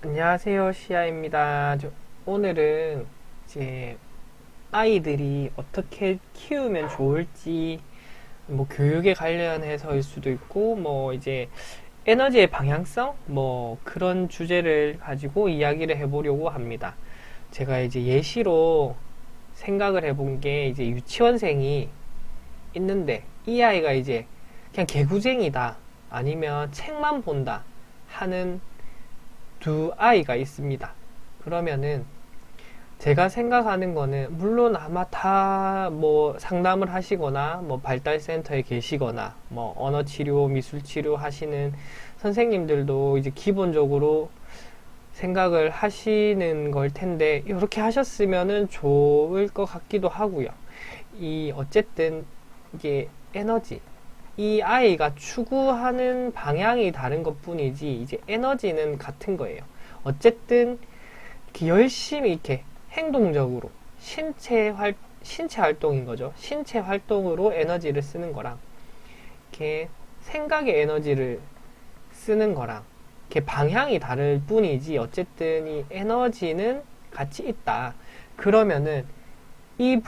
안녕하세요, 시아입니다. 오늘은 이제 아이들이 어떻게 키우면 좋을지, 뭐 교육에 관련해서일 수도 있고, 뭐 이제 에너지의 방향성, 뭐 그런 주제를 가지고 이야기를 해보려고 합니다. 제가 이제 예시로 생각을 해본 게 이제 유치원생이 있는데 이 아이가 이제 그냥 개구쟁이다, 아니면 책만 본다 하는 두 아이가 있습니다. 그러면은 제가 생각하는 거는, 물론 아마 다 뭐 상담을 하시거나 뭐 발달센터에 계시거나 뭐 언어치료, 미술치료 하시는 선생님들도 이제 기본적으로 생각을 하시는 걸 텐데, 이렇게 하셨으면은 좋을 것 같기도 하고요. 이 어쨌든 이게 에너지, 이 아이가 추구하는 방향이 다른 것 뿐이지 이제 에너지는 같은 거예요. 어쨌든 이렇게 열심히 이렇게 행동적으로 신체 활동인 거죠. 신체 활동으로 에너지를 쓰는 거랑 이렇게 생각의 에너지를 쓰는 거랑 이렇게 방향이 다를 뿐이지 어쨌든 이 에너지는 같이 있다. 그러면은 이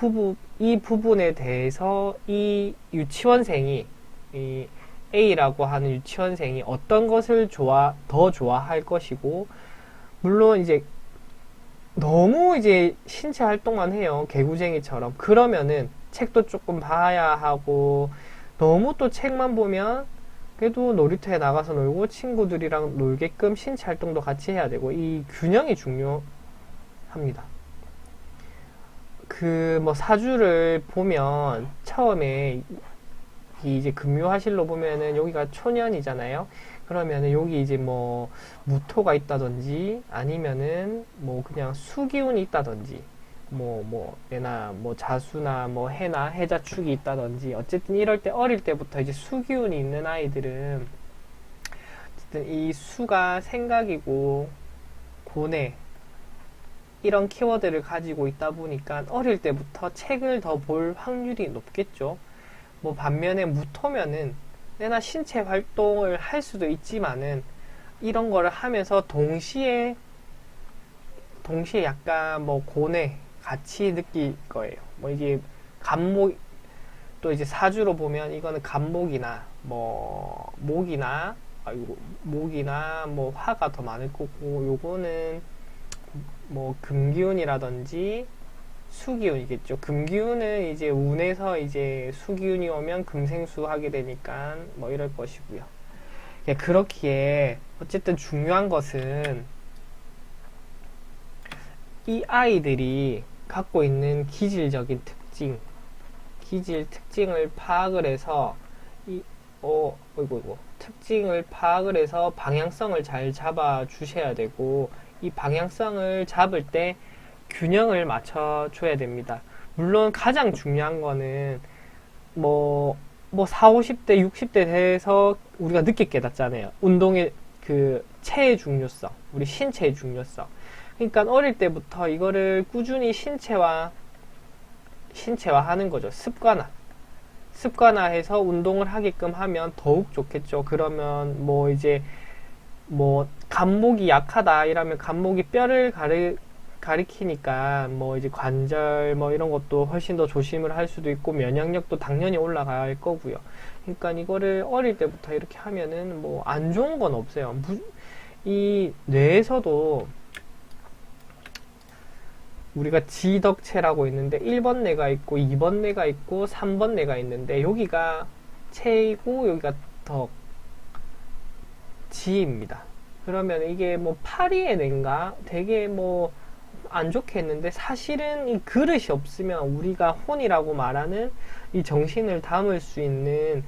부분에 대해서 이 유치원생이, 이 A라고 하는 유치원생이 어떤 것을 더 좋아할 것이고, 물론 이제 너무 이제 신체 활동만 해요. 개구쟁이처럼. 그러면은 책도 조금 봐야 하고, 너무 또 책만 보면 그래도 놀이터에 나가서 놀고 친구들이랑 놀게끔 신체 활동도 같이 해야 되고, 이 균형이 중요합니다. 그 뭐 사주를 보면 처음에 이제 금묘화실로 보면은 여기가 초년이잖아요. 그러면은 여기 이제 뭐 무토가 있다든지 아니면은 뭐 그냥 수기운이 있다든지 뭐 내나 뭐 자수나 뭐 해나 해자축이 있다든지, 어쨌든 이럴 때 어릴 때부터 이제 수기운이 있는 아이들은 어쨌든 이 수가 생각이고 고뇌, 이런 키워드를 가지고 있다 보니까 어릴 때부터 책을 더 볼 확률이 높겠죠. 뭐 반면에 무토면은 내가 신체 활동을 할 수도 있지만은 이런 거를 하면서 동시에 약간 뭐 고뇌 같이 느낄 거예요. 뭐 이게 간목, 또 이제 사주로 보면 이거는 간목이나 뭐 목이나, 목이나 뭐 화가 더 많을 거고, 요거는 뭐 금기운이라든지 수기운이겠죠. 금기운은 이제 운에서 이제 수기운이 오면 금생수 하게 되니까 뭐 이럴 것이고요. 예, 그렇기에 어쨌든 중요한 것은 이 아이들이 갖고 있는 기질적인 기질 특징을 파악을 해서 특징을 파악을 해서 방향성을 잘 잡아 주셔야 되고, 이 방향성을 잡을 때 균형을 맞춰 줘야 됩니다. 물론 가장 중요한 거는 뭐 4, 50대, 60대 돼서 우리가 늦게 깨닫잖아요. 운동의 그 체의 중요성, 우리 신체의 중요성. 그러니까 어릴 때부터 이거를 꾸준히 신체화하는 거죠. 습관화해서 운동을 하게끔 하면 더욱 좋겠죠. 그러면 뭐 이제 뭐 간목이 약하다 이러면 간목이 뼈를 가리키니까 뭐 이제 관절 뭐 이런 것도 훨씬 더 조심을 할 수도 있고, 면역력도 당연히 올라갈 거고요. 그러니까 이거를 어릴 때부터 이렇게 하면은 뭐 안 좋은 건 없어요. 이 뇌에서도 우리가 지덕체라고 있는데 1번 뇌가 있고 2번 뇌가 있고 3번 뇌가 있는데, 여기가 체이고 여기가 덕, 지입니다. 그러면 이게 뭐 파리의 뇌인가 되게 뭐 안 좋게 했는데, 사실은 이 그릇이 없으면 우리가 혼이라고 말하는 이 정신을 담을 수 있는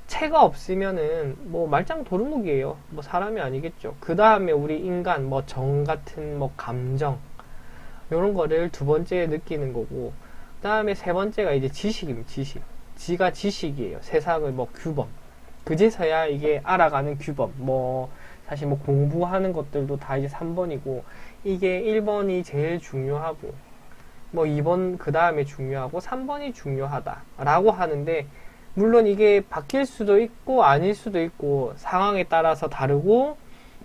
체가 없으면은 뭐 말짱 도루묵이에요. 뭐 사람이 아니겠죠. 그 다음에 우리 인간 뭐 정 같은 뭐 감정, 요런 거를 두 번째에 느끼는 거고, 그 다음에 세 번째가 이제 지식입니다. 지가 지식이에요. 세상의 뭐 규범. 그제서야 이게 알아가는 규범. 뭐 사실 뭐 공부하는 것들도 다 이제 3번이고, 이게 1번이 제일 중요하고 뭐 2번 그 다음에 중요하고 3번이 중요하다라고 하는데, 물론 이게 바뀔 수도 있고 아닐 수도 있고 상황에 따라서 다르고,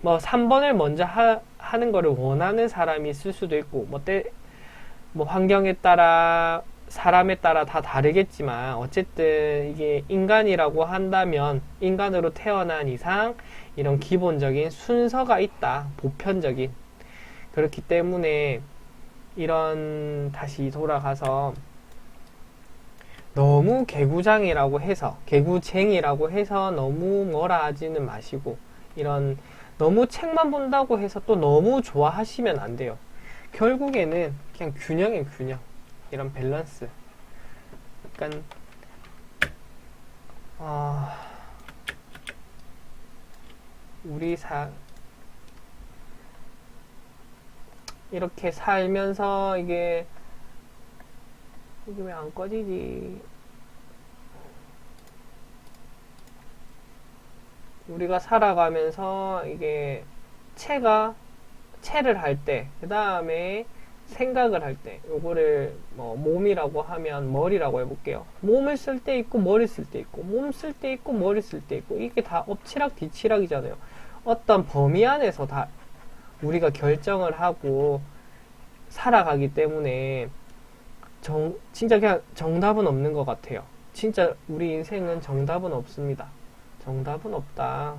뭐 3번을 먼저 하는 거를 원하는 사람이 있을 수도 있고, 뭐 환경에 따라, 사람에 따라 다 다르겠지만, 어쨌든 이게 인간이라고 한다면, 인간으로 태어난 이상, 이런 기본적인 순서가 있다. 보편적인. 그렇기 때문에, 다시 돌아가서, 너무 개구쟁이라고 해서 너무 뭐라 하지는 마시고, 너무 책만 본다고 해서 또 너무 좋아하시면 안 돼요. 결국에는 그냥 균형의 균형. 이런 밸런스. 약간, 이렇게 살면서 이게 왜 안 꺼지지? 우리가 살아가면서 이게 체를 할 때, 그 다음에 생각을 할 때, 요거를 뭐 몸이라고 하면 머리라고 해볼게요. 몸을 쓸 때 있고 머리 쓸 때 있고, 몸 쓸 때 있고 머리 쓸 때 있고, 이게 다 엎치락 뒤치락이잖아요. 어떤 범위 안에서 다 우리가 결정을 하고 살아가기 때문에 진짜 그냥 정답은 없는 것 같아요. 진짜 우리 인생은 정답은 없습니다. 정답은 없다.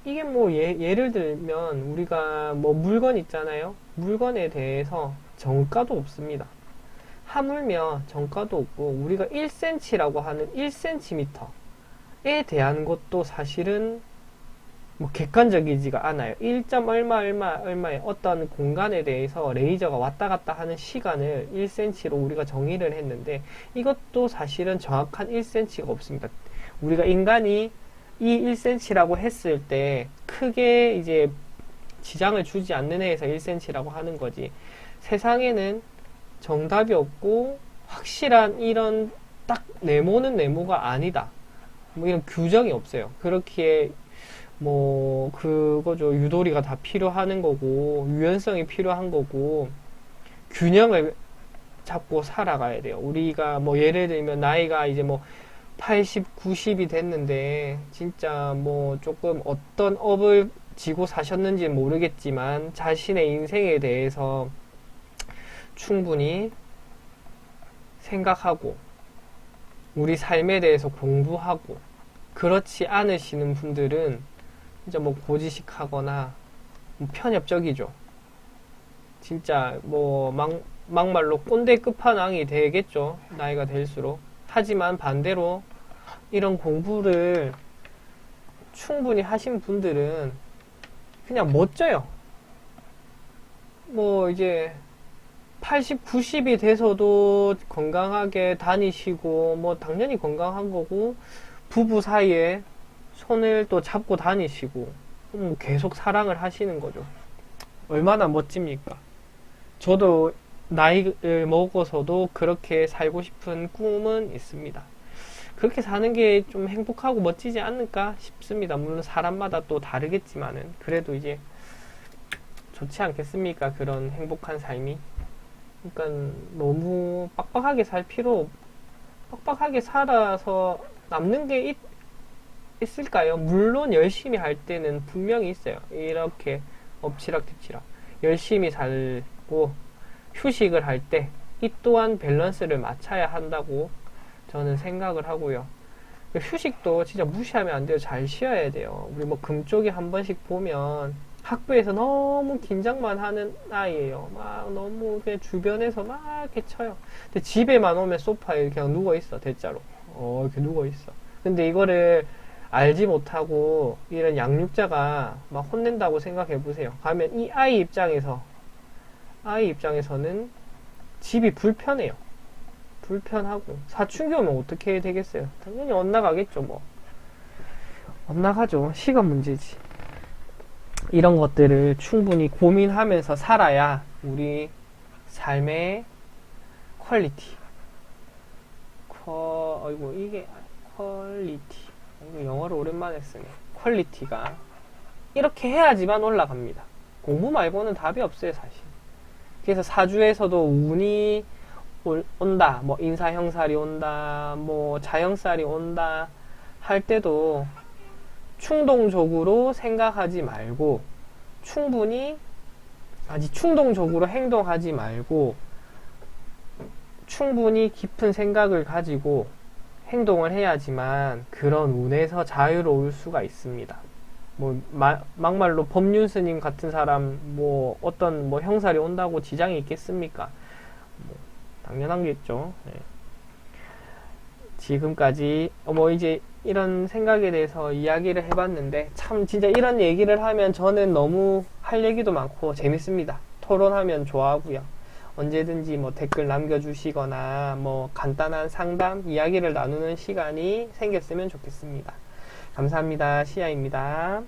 이게 뭐 예를 들면 우리가 뭐 물건 있잖아요. 물건에 대해서 정가도 없습니다. 하물며 정가도 없고 우리가 1cm라고 하는 1cm에 대한 것도 사실은 뭐 객관적이지가 않아요. 1. 얼마의 어떤 공간에 대해서 레이저가 왔다 갔다 하는 시간을 1cm로 우리가 정의를 했는데 이것도 사실은 정확한 1cm가 없습니다. 우리가 인간이 이 1cm라고 했을 때 크게 이제 지장을 주지 않는 해에서 1cm라고 하는 거지. 세상에는 정답이 없고 확실한 이런 딱 네모는 네모가 아니다. 뭐 이런 규정이 없어요. 그렇기에 뭐 그거죠. 유도리가 다 필요한 거고 유연성이 필요한 거고 균형을 잡고 살아가야 돼요. 우리가 뭐 예를 들면 나이가 이제 뭐 80, 90이 됐는데 진짜 뭐 조금 어떤 업을 지고 사셨는지 모르겠지만 자신의 인생에 대해서 충분히 생각하고 우리 삶에 대해서 공부하고 그렇지 않으시는 분들은 진짜 뭐 고지식하거나 뭐 편협적이죠. 진짜 뭐 막말로 꼰대 끝판왕이 되겠죠. 나이가 들수록. 하지만 반대로 이런 공부를 충분히 하신 분들은 그냥 멋져요. 뭐 이제 80, 90이 돼서도 건강하게 다니시고 뭐 당연히 건강한 거고 부부 사이에 손을 또 잡고 다니시고 뭐 계속 사랑을 하시는 거죠. 얼마나 멋집니까? 저도 나이를 먹어서도 그렇게 살고 싶은 꿈은 있습니다. 그렇게 사는 게 좀 행복하고 멋지지 않을까 싶습니다. 물론 사람마다 또 다르겠지만은 그래도 이제 좋지 않겠습니까? 그런 행복한 삶이. 그러니까 너무 빡빡하게 살아서 남는 게 있을까요? 물론 열심히 할 때는 분명히 있어요. 이렇게 엎치락뒤치락 열심히 살고 휴식을 할 때 이 또한 밸런스를 맞춰야 한다고 저는 생각을 하고요. 휴식도 진짜 무시하면 안 돼요. 잘 쉬어야 돼요. 우리 뭐 금쪽이 한 번씩 보면 학교에서 너무 긴장만 하는 아이예요. 막 너무 그냥 주변에서 막 이렇게 쳐요. 근데 집에만 오면 소파에 그냥 누워있어. 대자로. 이렇게 누워있어. 근데 이거를 알지 못하고 이런 양육자가 막 혼낸다고 생각해보세요. 가면 이 아이 입장에서는 집이 불편해요. 불편하고 사춘기 오면 어떻게 되겠어요? 당연히 엇나가겠죠. 뭐 엇나가죠. 시간 문제지. 이런 것들을 충분히 고민하면서 살아야 우리 삶의 퀄리티 이게 퀄리티 이거 영어를 오랜만에 쓰네. 퀄리티가 이렇게 해야지만 올라갑니다. 공부 말고는 답이 없어요, 사실. 그래서 사주에서도 운이 온다, 뭐 인사형살이 온다, 뭐 자형살이 온다 할 때도 충동적으로 생각하지 말고 충분히 아주 충동적으로 행동하지 말고 충분히 깊은 생각을 가지고 행동을 해야지만 그런 운에서 자유로울 수가 있습니다. 뭐 막말로 법륜 스님 같은 사람 뭐 어떤 뭐 형살이 온다고 지장이 있겠습니까? 뭐 당연한겠죠. 네. 지금까지 뭐 이제 이런 생각에 대해서 이야기를 해봤는데 참 진짜 이런 얘기를 하면 저는 너무 할 얘기도 많고 재밌습니다. 토론하면 좋아하고요. 언제든지 뭐 댓글 남겨주시거나 뭐 간단한 상담 이야기를 나누는 시간이 생겼으면 좋겠습니다. 감사합니다. 시아입니다.